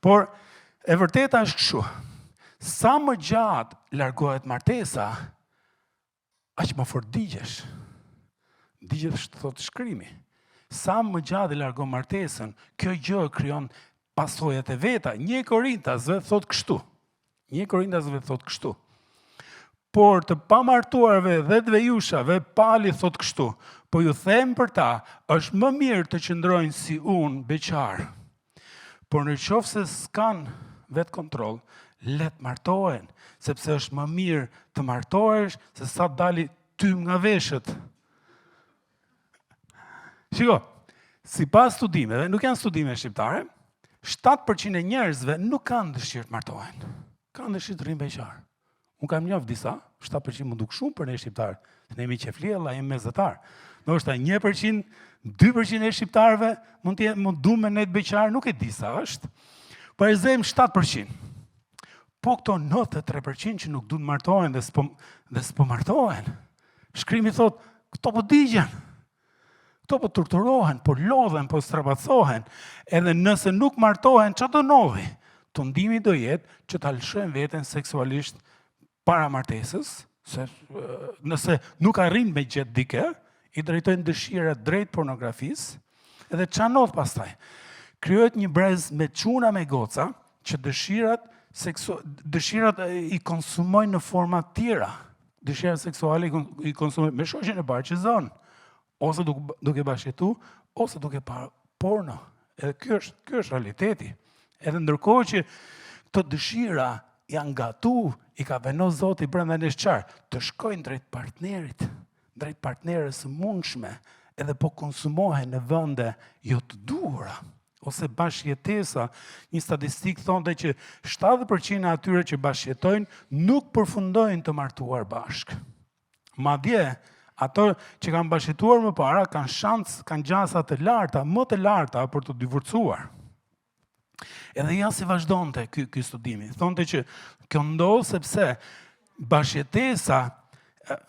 Por, e vërteta është kështu. Sa më gjatë largohet martesa, aq më fort digjesh. Digjesh thotë shkrimi. Sa më gjatë largon martesën, kjo gjë krijon pasojat e veta. 1 Korintasve thotë kështu. 1 Korintasve thotë kështu. Por të pamartuarve dhe të vejushave, Pali thotë kështu. Po ju them për ta, është më mirë të qëndrojnë si unë beqar. Por në qoftë se s'kan vetë kontroll, let martohen, sepse është më mirë të martohesh se sa dali tym nga veshët. Shiko, sipas studimeve, nuk janë studime shqiptare, 7% e njerëzve nuk kanë dëshirë të martohen. Kanë dëshirë të rrinë beqar. Unë kam njoft disa, 7% më duk shumë për ne shqiptarë. Ne jemi qefliella, jemi mesatar. Do është 1%, 2% e shqiptarëve mund du me ne të beqar, nuk e di sa është. Po e zem 7%. Po këto 93% që nuk du të martohen dhe s'po martohen. Shkrimi thot, këto po digjen. Këto po torturohen, po lodhen, po strapacohen. Edhe nëse nuk martohen, që do novi? Tundimi do jetë që ta lëshojnë veten seksualisht para martesës, se nëse nuk arrin me gjetë dike, i drejtojnë dëshirat drejt pornografisë, edhe qa ndodh pastaj? Krijohet një brez me çuna me goca, që dëshirat i konsumojnë në forma tjera. Dëshirat seksuale i konsumojnë me shoqen e parë që zonë, ose duke bashkëtu, ose duke parë porno. Edhe ky është realiteti. Edhe ndërkohë që këto dëshira janë gatu, i ka vendos Zoti brenda nesh qarë, të shkojnë drejt partnerit, drejt partnerës së mundshme, edhe po konsumohen në vende jo të duhura, ose bashkëjetesa. Një statistikë thonte që 70% e atyre që bashkëjetojnë nuk përfundojnë të martuar bashkë. Madje, ato që kanë bashkëtuar më para kanë gjasa të larta, më të larta për të divorcuar. Edhe ja si vazhdonte ky studimi. Thonte që kjo ndodh sepse bashkëjetesa,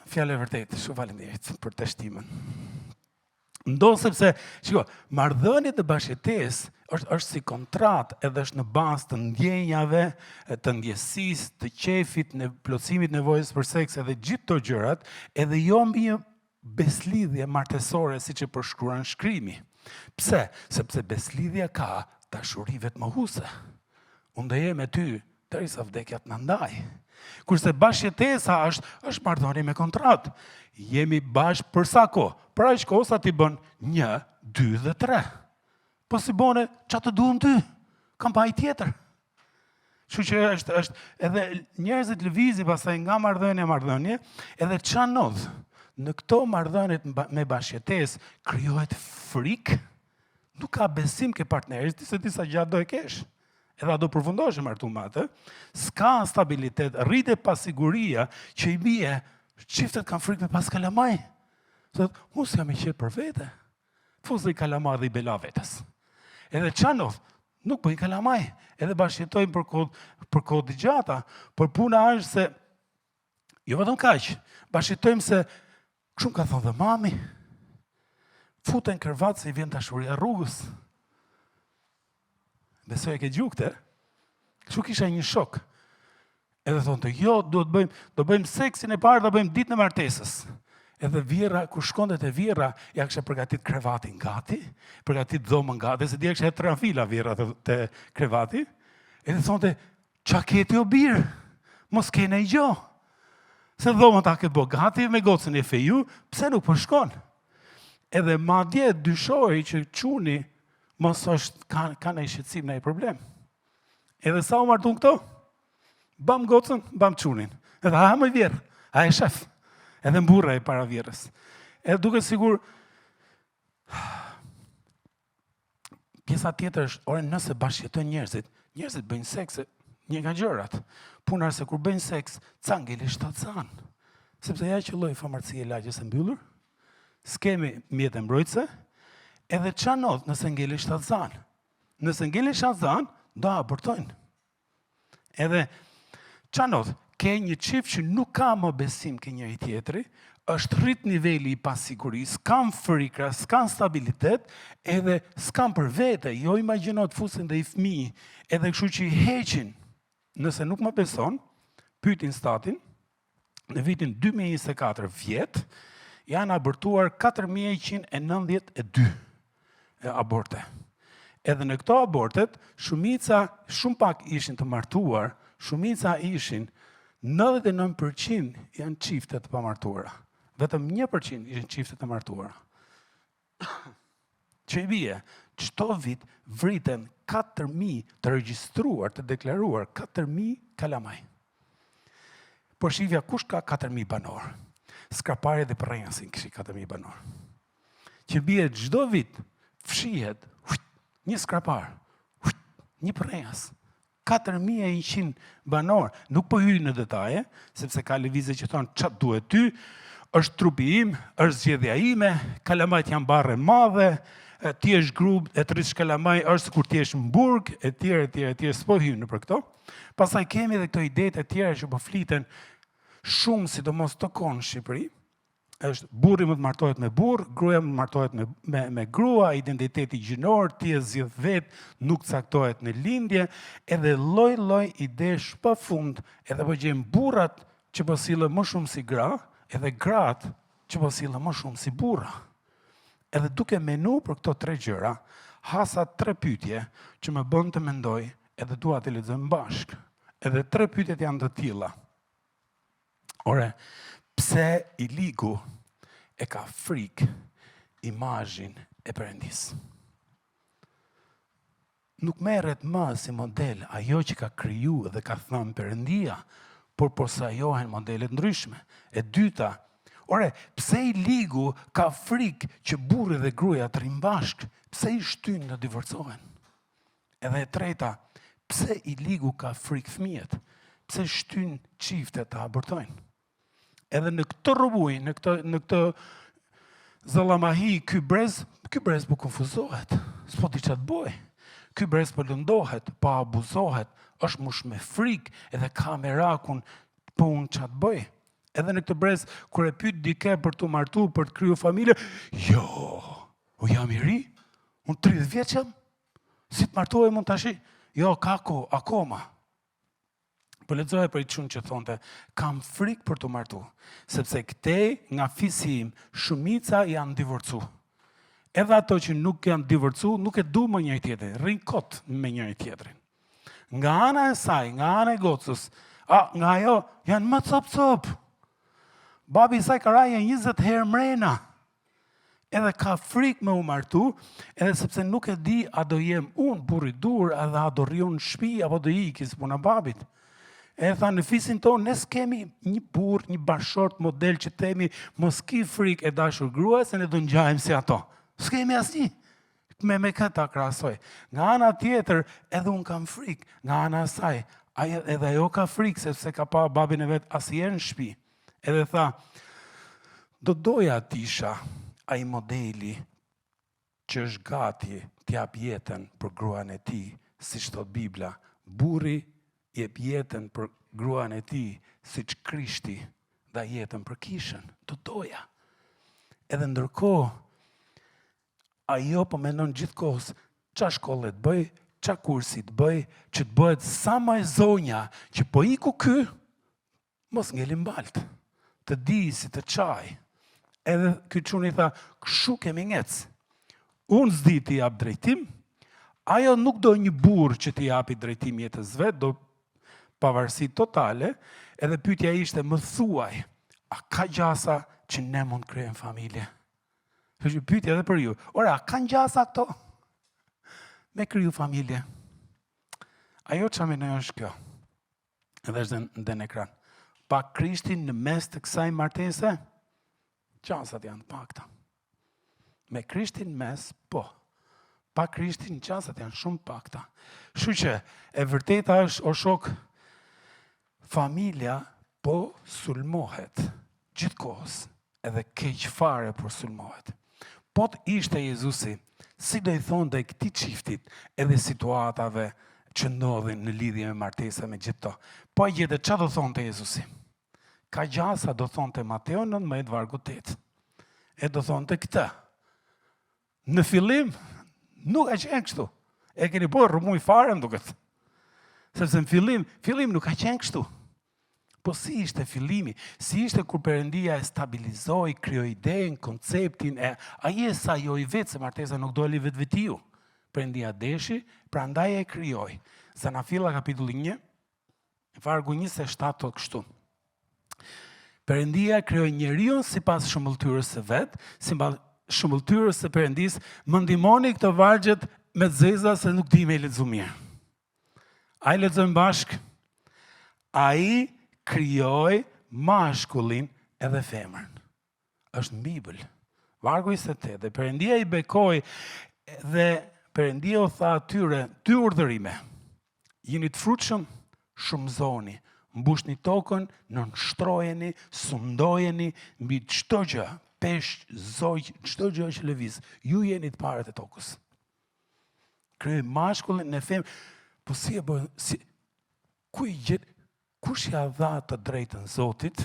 fjalë e vërtetë, shumë faleminderit për të shtimën. Ndodh sepse, shiko, marrëdhëniet e bashkëjetesë është si kontratë, edhe është në bazë të ndjenjave, të ndjesisë, të qefit, në plotësimit nevojës për seks, edhe gjithë këto gjërat, edhe jo mbi një beslidhje martesore siç e përshkruan shkrimi. Pse? Sepse beslidhja ka dashuri vetmohuese. Unë do jem me ty derisa vdekja të na ndaj. Kurse bashkëjetesa është marrëdhënie me kontratë. Jemi bashkë për sa kohë? Për aq kohë sa ti bën 1, 2 dhe 3. Po si bone, ç'a të duam ty? Kam pa i tjetër. Kështu që është edhe njerëzit lëvizin pastaj nga marrëdhënie, edhe ç'a ndodh? Në këto marrëdhëniet me bashkëjetesë krijohet frikë. Nuk ka besim ke partnerit, se ti sa gjatë do e kesh. Edhe do përfundosh e martu me atë. S'ka stabilitet, rritet pasiguria që i bie, çiftet kanë frikë me pas kalamaj. Thotë, unë s'kam i qetë për vete. Fuzë i kalamaj dhe i bela vetës. Edhe qa ndodh? Nuk bëjnë kalamaj. Edhe bashkëjetojnë për kohë të gjata. Por puna është se, jo vetëm kaq, bashkëjetojmë se shumë ka thonë dhe mami, futen kërvat se i vjen dashuria rrugës. Besoj e ke gjukte, kështu kisha një shok. Edhe thonë të jo, do bëjmë seksin e parë, do bëjmë ditën e martesës. Edhe vjera, kur shkonde te vjera, ja kështë përgatit krevatin gati, përgatit dhomën gati, se dje kështë e trafila vjera te krevati. Edhe thonë të, qa keti o birë, mos kene i gjo. Se dhomën ta këtë bo gati, me gocën e feju, pse nuk përshkon? Edhe madje dyshoj që quni mos është ka në i shqetësim në i problem. Edhe sa u martun këto? Bam gocën, bam qunin. Edhe ha më vjerë, ha e shef. Edhe mburra e para vjerës. Edhe duke sigur, pjesa tjetër është, ore nëse bashkëjetojnë njerëzit bëjnë seks, një nga gjërat. Puna se kur bëjnë seks, ca ngeli shtatësan. Sepse ja që lloj farmacie lagjës e mbyllur, s'kemi mjetë mbrojtëse, edhe qa ndodh nëse ngeli shtatësan? Nëse ngeli shtatësan, do abortojnë. Edhe qa ndodh? ke një çift që nuk ka më besim ke njëri tjetri, është rrit niveli i pasigurisë, s'kan frikra, s'kan stabilitet, edhe s'kan për vete, jo imagjino të fusin dhe i fëmijë, edhe kështu që i heqin, nëse nuk më beson, pyetin statin, në vitin 2024 vjet, janë abortuar 4192 aborte. Edhe në këto abortet, shumica, shumë pak ishin të martuar, shumica ishin 99% janë çifte të pamartuara. Vetëm 1% ishin çifte të martuara. Që i bie, çdo vit vriten 4.000 të regjistruar, të deklaruar, 4.000 kalamaj. Por shifja, kush ka 4.000 banor? Skrapari dhe Përrenjasin kishin 4.000 banor. Që bie çdo vit fshihet një skrapar, një Përrenjas. 4.100 banor. Nuk po hyj në detaje, sepse ka lëvizje që thonë çfarë duhet ty, është trupi im, është zgjedhja ime, kalamajt janë barre madhe, ti je grup e të rrish kalamaj, është sikur ti je në burg, etj, s'po hyjmë në për këto. Pastaj kemi edhe këto idetë e tjera që po fliten shumë, sidomos të konë në Shqipëri. Është burri më të martohet me burr, gruaja më të martohet me grua, identiteti gjinor, ti e zgjidh vet, nuk caktohet në lindje, edhe lloj idesh pafund, edhe po gjejmë burrat që po sillen më shumë si gra, edhe gratë që po sillen më shumë si burra. Edhe duke menu për këto 3 gjëra, hasa 3 pyetje që më bën të mendoj, edhe dua të lexojmë bashkë. Edhe 3 pyetjet janë të tilla. Ore, pse i ligu e ka frikë imazhin e Perëndis? Nuk merret më si model ajo që ka kriju dhe ka thënë Perëndia, por posajohen modele ndryshme. E dyta, ore, pse i ligu ka frikë që burri dhe gruaja të rrinë bashkë? Pse i shtyn të divorcohen? Edhe e treta, pse i ligu ka frikë fëmijët? Pse shtyn çiftet të abortojnë? Edhe në këtë rrobuj, në këtë zallamahi, ky brez po konfuzohet, s'po di çfarë të bëj. Ky brez po lëndohet, po abuzohet, është mush me frikë, edhe ka merakun, po unë çfarë të bëj. Edhe në këtë brez, kur e pyet dikë për të martu, për të kriju familje, jo, jam i ri, unë 30 vjeç jam, si të martohem unë tashi? Jo, kako, akoma. Po lexoja për i çun që thonte, kam frikë për të martu, sepse këtej nga fisim shumica janë divorcu. Edhe ato që nuk janë divorcu, nuk e du më njëri tjetrin, rrin kot me njëri tjetrin. Nga ana e saj, nga ana e gocës, nga ajo janë më cop. Babi i saj ka rajë 20 herë mrena. Edhe ka frikë me u martu, edhe sepse nuk e di a do jem unë burri dur, edhe a do rriun në shtëpi apo do ikis puna babit. E tha, në fisin tonë, ne s'kemi një burr, një bashkëshort model që themi mos ki frikë e dashur gruas, se ne do ngjajmë si ato. S'kemi asnjë. Me këta krahasoj. Nga ana tjetër, edhe unë kam frikë. Nga ana e saj, edhe ajo ka frikë, sepse ka pa babin e vet asnjëherë në shtëpi. Edhe tha, do doja t'isha ai modeli që është gati t'jap jetën për gruan e tij, siç thot Bibla. Burri jep jetën për gruan e tij, siç Krishti dha jetën për kishën. Do doja. Edhe ndërkohë, ajo po mendon gjithkohës ç'a shkolle të bëj, ç'a kursi të bëj, që të bëhet sa më e zonja, që po iku ky, mos ngelim balt, të di si të çaj. Edhe ky çuni tha, kshu kemi ngec. Unë s'di t'i jap drejtim, ajo nuk do një burr që t'i japi drejtim jetës vet, do pavarësi totale, edhe pyetja ishte, më thuaj, a ka gjasa që ne mund krijojmë familje? Është pyetja edhe për ju. Ora, a kanë gjasa këto? Me kriju familje. Ajo që mendoj është kjo. Edhe është në ekran. Pa Krishtin në mes të kësaj martese, gjasat janë pakta. Me Krishtin në mes, po. Pa Krishtin gjasat janë shumë pakta. Kështu që e vërteta është, o shok, familja po sulmohet gjithkohës, edhe keq fare po sulmohet. Po të ishte Jezusi, si do i thonë dhe këtij çiftit, edhe situatave që ndodhin në lidhje me martesa me gjithë to. Po e gjete, që do thonë të Jezusi? Ka gjasa do thonë të Mateo 19 vargu 8. E do thonë të këta. Në fillim, nuk ka qenë kështu. E keni po rrëmuj fare në duket. Sepse në fillim nuk ka qenë kështu. Po si ishte fillimi? Si ishte kur Perëndia e stabilizoi, krijoi idenë, konceptin e ai e sajoi vetë se martesa nuk doli vetvetiu. Perëndia deshi, prandaj e krijoi. Zanafilla kapitulli 1, vargu 27 thotë kështu. Perëndia krijoi njeriu sipas shëmbulltyrës së vet, sipas shëmbulltyrës së Perëndisë, më ndihmoni këto vargjet me zeza se nuk di me lexu mirë. Ai lexojmë bashk. Ai krijoi mashkullin edhe femrën. Është në Bibël. Vargu 28. Dhe Perëndia i bekoi dhe Perëndia u tha atyre dy urdhërime. Jeni të frutshëm, shumëzoni, mbushni tokën, nënshtrojeni, sundojeni mbi çdo gjë, peshq, zogj, çdo gjë që lëviz. Ju jeni të parët e tokës. Krijoi mashkullin në femrën. Po si e bën? Kush ja dha të drejtën Zotit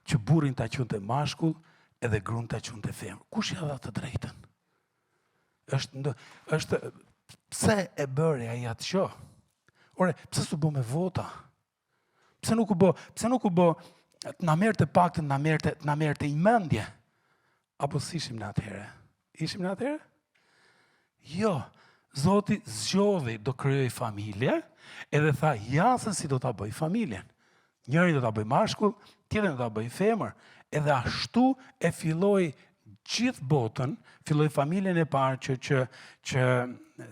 që burrin ta quante mashkull edhe gruan ta quante femër? Kush ja dha të drejtën? Është pse e bëri ai atë gjë? Ore, pse s'u bë me vota? Pse nuk u bë na merrte paktën na merrte i mendje? Apo si ishim në atëherë? Ishim në atëherë? Jo. Zoti zgjodhi do krijoj familje, edhe tha, ja se si do ta bëj familjen. Njëri do ta bëj mashkull, tjetri do ta bëj femër. Edhe ashtu e filloi gjithë botën, filloi familjen e parë që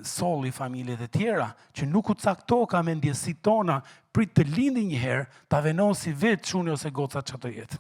solli familjet e tjera, që nuk u caktoka me ndjesitë tona, prit të lindi një herë, ta venosi vetë çuni ose goca çfarë do jetë.